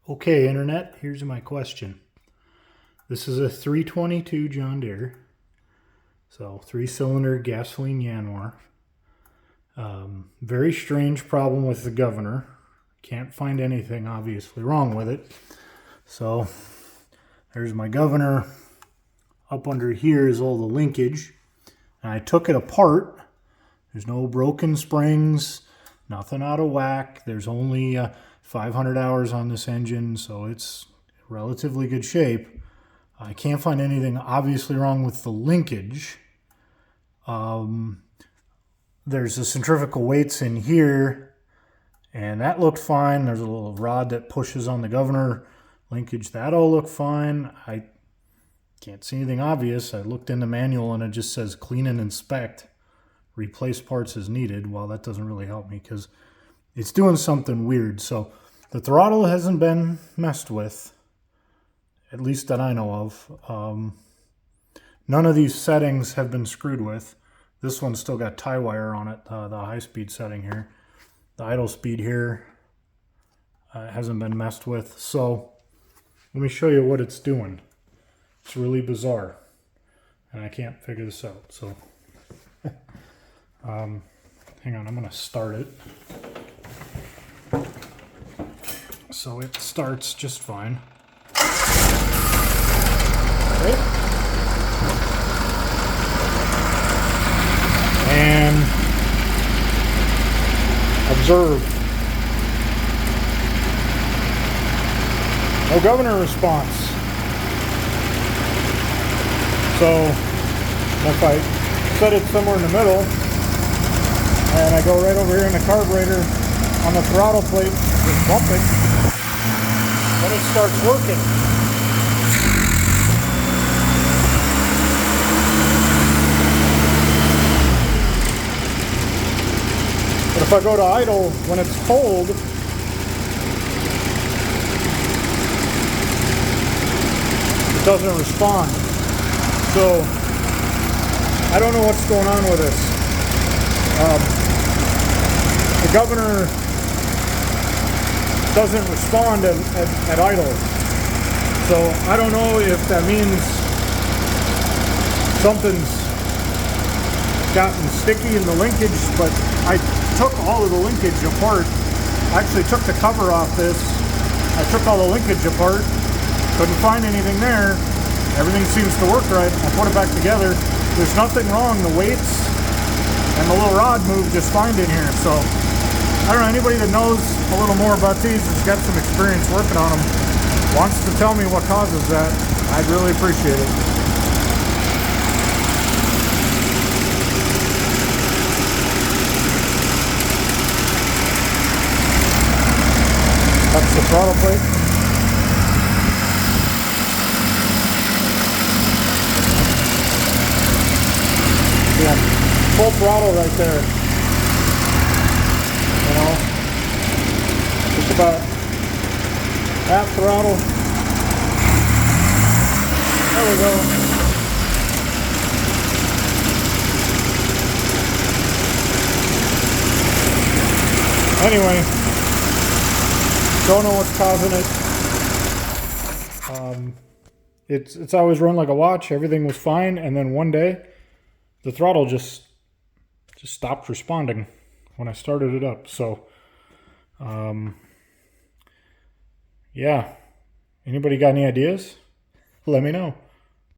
Okay, Internet, here's my question. This is a 322 John Deere, so 3-cylinder gasoline Yanmar. Very strange problem with the governor. Can't find anything obviously wrong with it. So there's my governor. Up under here is all the linkage. And I took it apart. There's no broken springs, nothing out of whack. There's only 500 hours on this engine, so it's relatively good shape. I can't find anything obviously wrong with the linkage. There's the centrifugal weights in here, and that looked fine. There's a little rod that pushes on the governor linkage. That all looked fine. I can't see anything obvious. I looked in the manual and it just says clean and inspect. Replace parts as needed. Well, that doesn't really help me because it's doing something weird. So the throttle hasn't been messed with, at least that I know of. None of these settings have been screwed with. This one's still got tie wire on it, the high speed setting here. The idle speed here hasn't been messed with. So let me show you what it's doing. It's really bizarre, and I can't figure this out. So hang on, I'm going to start it. So it starts just fine. Okay. And observe. No governor response. So if I set it somewhere in the middle and I go right over here in the carburetor on the throttle plate, just bump it, then it starts working. But if I go to idle when it's cold, it doesn't respond. So I don't know what's going on with this. The governor doesn't respond at idle. So I don't know if that means something's gotten sticky in the linkage, but I took all of the linkage apart. I actually took the cover off this. I took all the linkage apart. Couldn't find anything there. Everything seems to work right. I put it back together. There's nothing wrong. The weights and the little rod move just fine in here. So I don't know, anybody that knows a little more about these, has got some experience working on them, wants to tell me what causes that, I'd really appreciate it. That's the throttle plate. Yeah, full throttle right there. You know, just about half throttle. There we go. Anyway, don't know what's causing it. It's always run like a watch. Everything was fine, and then one day the throttle just stopped responding when I started it up. So yeah, anybody got any ideas? Let me know.